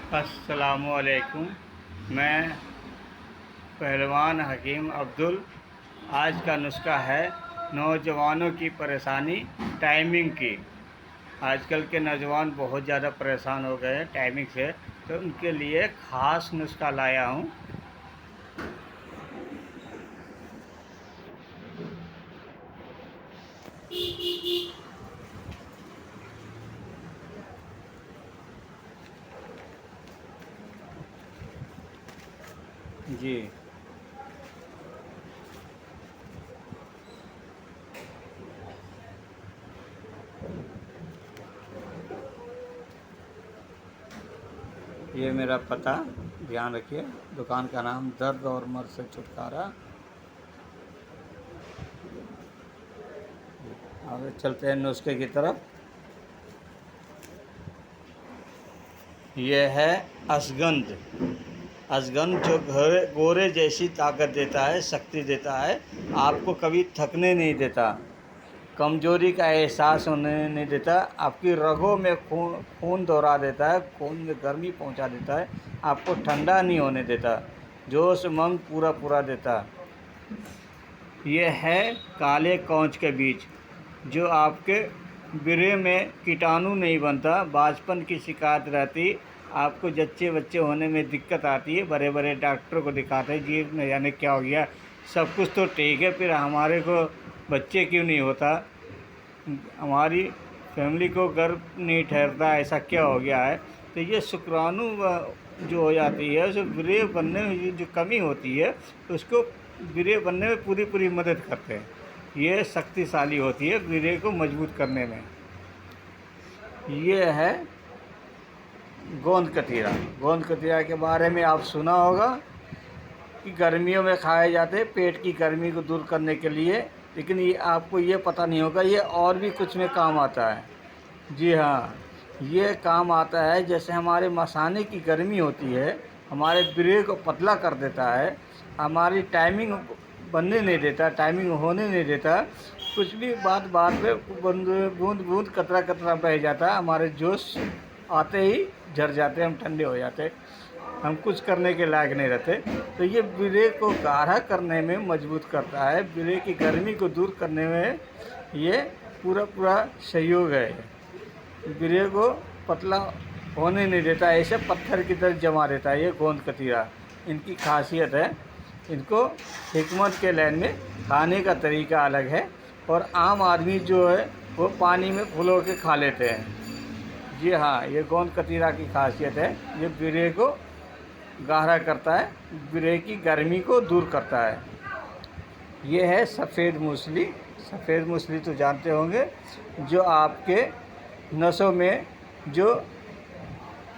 अस्सलामुअलैकुम। मैं पहलवान हकीम अब्दुल। आज का नुस्खा है नौजवानों की परेशानी टाइमिंग की। आजकल के नौजवान बहुत ज़्यादा परेशान हो गए हैं टाइमिंग से, तो उनके लिए ख़ास नुस्खा लाया हूँ। जी, ये मेरा पता ध्यान रखिए। दुकान का नाम दर्द और मर्ज से छुटकारा। आगे चलते हैं नुस्खे की तरफ। ये है अश्वगंध। अश्वगंध जो गोरे जैसी ताकत देता है, शक्ति देता है, आपको कभी थकने नहीं देता, कमजोरी का एहसास होने नहीं देता, आपकी रगों में खून दौड़ा देता है, खून में गर्मी पहुंचा देता है, आपको ठंडा नहीं होने देता, जोश उमंग पूरा पूरा देता। ये है काले कौच के बीज, जो आपके बिरे में कीटाणु नहीं बनता, बाजपन की शिकायत रहती, आपको जच्चे बच्चे होने में दिक्कत आती है, बड़े बड़े डॉक्टरों को दिखाते हैं, जी न जाने क्या हो गया, सब कुछ तो ठीक है, फिर हमारे को बच्चे क्यों नहीं होता, हमारी फैमिली को गर्भ नहीं ठहरता, ऐसा क्या हो गया है। तो ये शुक्राणु जो हो जाती है, उसे बिरे बनने में जो कमी होती है, उसको बिरे बनने में पूरी पूरी मदद करते हैं। ये शक्तिशाली होती है बिरे को मजबूत करने में। ये है गोंद कतीरा। गोंद कतीरा के बारे में आप सुना होगा कि गर्मियों में खाए जाते हैं पेट की गर्मी को दूर करने के लिए, लेकिन ये आपको ये पता नहीं होगा ये और भी कुछ में काम आता है। जी हाँ, ये काम आता है, जैसे हमारे मसाने की गर्मी होती है, हमारे बिरे को पतला कर देता है, हमारी टाइमिंग बनने नहीं देता, टाइमिंग होने नहीं देता, कुछ भी बात बात पे बूंद बूंद बूंद कतरा कतरा बह जाता है, हमारे जोश आते ही झड़ जाते, हम ठंडे हो जाते, हम कुछ करने के लायक नहीं रहते। तो ये बिरे को गाढ़ा करने में मजबूत करता है, बिरे की गर्मी को दूर करने में ये पूरा पूरा सहयोग है। बिरे को पतला होने नहीं देता, ऐसे पत्थर की तरह जमा देता है ये गोंद कतीरा। इनकी खासियत है, इनको हिकमत के लाइन में खाने का तरीका अलग है, और आम आदमी जो है वो पानी में फुलो के खा लेते हैं। जी हाँ, ये गोंद कतीरा की खासियत है, ये बिरे को गाढ़ा करता है, बिरे की गर्मी को दूर करता है। ये है सफ़ेद मूसली। सफ़ेद मूसली तो जानते होंगे, जो आपके नसों में जो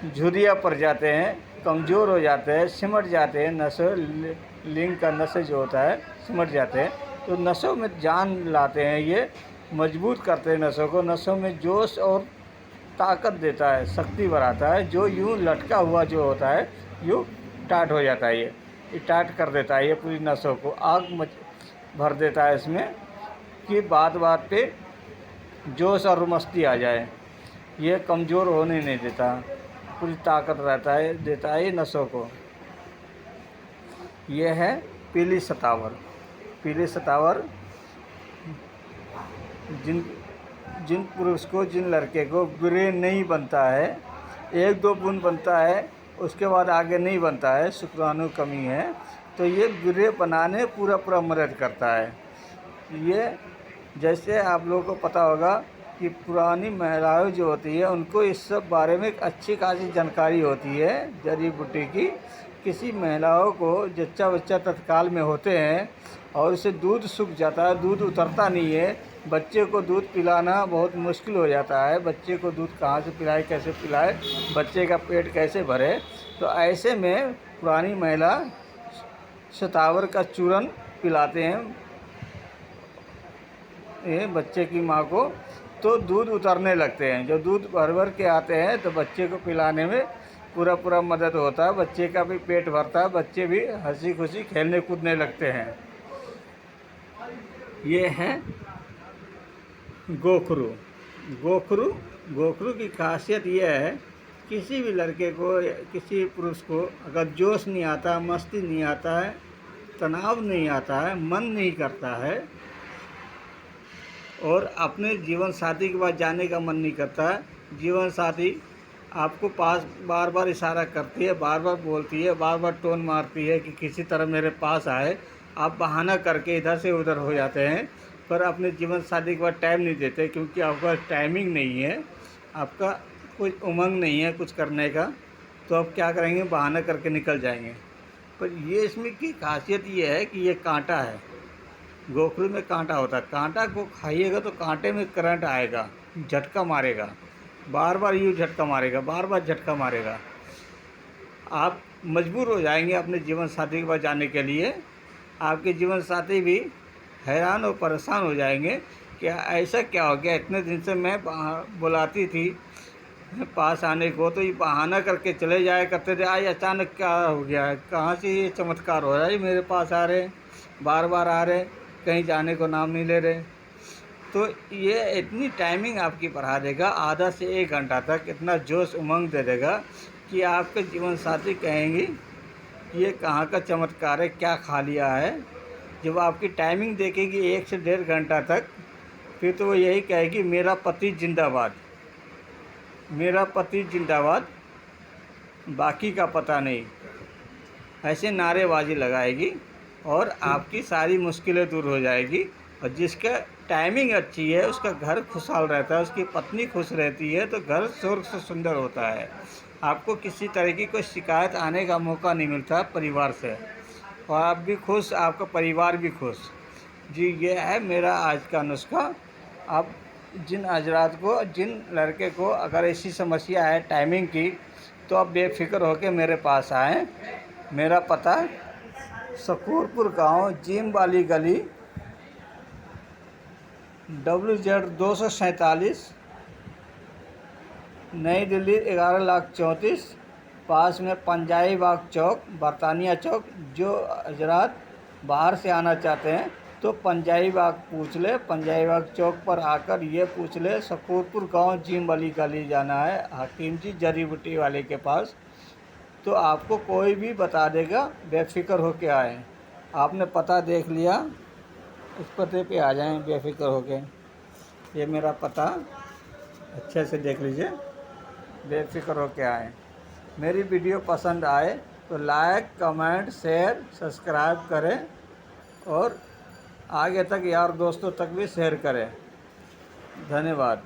झुर्रियाँ पड़ जाते हैं, कमज़ोर हो जाते हैं, सिमट जाते हैं, नसों लिंग का नसें जो होता है सिमट जाते हैं, तो नसों में जान लाते हैं, ये मजबूत करते हैं नसों को, नसों में जोश और ताकत देता है, शक्ति बढ़ाता है, जो यूँ लटका हुआ जो होता है यूँ टाट हो जाता है, ये टाट कर देता है, ये पूरी नसों को आग भर देता है इसमें, कि बात बात पे जोश और मस्ती आ जाए। ये कमज़ोर होने नहीं देता, पूरी ताकत रहता है, देता है ये नसों को। ये है पीली सतावर। पीली सतावर जिन जिन पुरुष को, जिन लड़के को बिरे नहीं बनता है, एक दो बूंद बनता है, उसके बाद आगे नहीं बनता है, शुक्राणु कमी है, तो ये बिरे बनाने पूरा पूरा मदद करता है। ये जैसे आप लोगों को पता होगा कि पुरानी महिलाएं जो होती है उनको इस सब बारे में एक अच्छी खासी जानकारी होती है, जड़ी बूटी की। किसी महिलाओं को जच्चा बच्चा तत्काल में होते हैं और उसे दूध सूख जाता है, दूध उतरता नहीं है, बच्चे को दूध पिलाना बहुत मुश्किल हो जाता है, बच्चे को दूध कहाँ से पिलाए, कैसे पिलाए, बच्चे का पेट कैसे भरे, तो ऐसे में पुरानी महिला शतावर का चूरन पिलाते हैं ये बच्चे की माँ को, तो दूध उतरने लगते हैं। जो दूध भर भर के आते हैं तो बच्चे को पिलाने में पूरा पूरा मदद होता है, बच्चे का भी पेट भरता है, बच्चे भी हंसी खुशी खेलने कूदने लगते हैं। ये हैं गोखरू। गोखरू गोखरू की खासियत यह है किसी भी लड़के को या किसी पुरुष को अगर जोश नहीं आता, मस्ती नहीं आता है, तनाव नहीं आता है, मन नहीं करता है और अपने जीवन साथी के पास जाने का मन नहीं करता है, जीवन साथी आपको पास बार बार इशारा करती है, बार बार बोलती है, बार बार टोन मारती है कि किसी तरह मेरे पास आए, आप बहाना करके इधर से उधर हो जाते हैं, पर अपने जीवन साथी के पास टाइम नहीं देते क्योंकि आपका टाइमिंग नहीं है, आपका कोई उमंग नहीं है कुछ करने का, तो आप क्या करेंगे, बहाना करके निकल जाएंगे। पर ये इसमें की खासियत ये है कि ये कांटा है, गोखरू में कांटा होता है, कांटा को खाइएगा तो कांटे में करंट आएगा, झटका मारेगा, बार बार यूँ झटका मारेगा, बार बार झटका मारेगा। आप मजबूर हो जाएंगे अपने जीवन साथी के पास जाने के लिए, आपके जीवन साथी भी हैरान और परेशान हो जाएंगे कि ऐसा क्या हो गया, इतने दिन से मैं बुलाती थी पास आने को तो ये बहाना करके चले जाया करते थे, आज अचानक क्या हो गया है, कहाँ से ये चमत्कार हो रहा है, मेरे पास आ रहे, बार बार आ रहे, कहीं जाने को नाम नहीं ले रहे। तो ये इतनी टाइमिंग आपकी बढ़ा देगा, आधा से 1 घंटा तक इतना जोश उमंग दे देगा कि आपके जीवन साथी कहेंगी ये कहाँ का चमत्कार है, क्या खा लिया है। जब आपकी टाइमिंग देखेगी 1 से 1.5 घंटा तक, फिर तो वो यही कहेगी मेरा पति जिंदाबाद, मेरा पति जिंदाबाद, बाकी का पता नहीं, ऐसे नारेबाजी लगाएगी और आपकी सारी मुश्किलें दूर हो जाएगी। और जिसका टाइमिंग अच्छी है उसका घर खुशहाल रहता है, उसकी पत्नी खुश रहती है, तो घर स्वर्ग से सुंदर होता है। आपको किसी तरह की कोई शिकायत आने का मौका नहीं मिलता परिवार से, और आप भी खुश, आपका परिवार भी खुश। जी ये है मेरा आज का नुस्खा। आप जिन हजरात को, जिन लड़के को अगर ऐसी समस्या है टाइमिंग की, तो आप बेफिक्र होकर मेरे पास आएँ। मेरा पता शकूरपुर गांव, जिम वाली गली, WZ 247, नई दिल्ली 11,34,00,000, पास में पंजाबी बाग चौक, बरतानिया चौक। जो हजरात बाहर से आना चाहते हैं तो पंजाबी बाग पूछ ले, पंजाबी बाग चौक पर आकर ये पूछ ले शकूरपुर गांव, जिम वाली गली जाना है, हकीम जी जड़ी बूटी वाले के पास, तो आपको कोई भी बता देगा। बेफिक्र होके आए, आपने पता देख लिया, इस पते पे आ जाएं बेफिक्र होके। ये मेरा पता अच्छे से देख लीजिए, बेफिक्र होके आए। मेरी वीडियो पसंद आए तो लाइक, कमेंट, शेयर, सब्सक्राइब करें और आगे तक यार दोस्तों तक भी शेयर करें। धन्यवाद।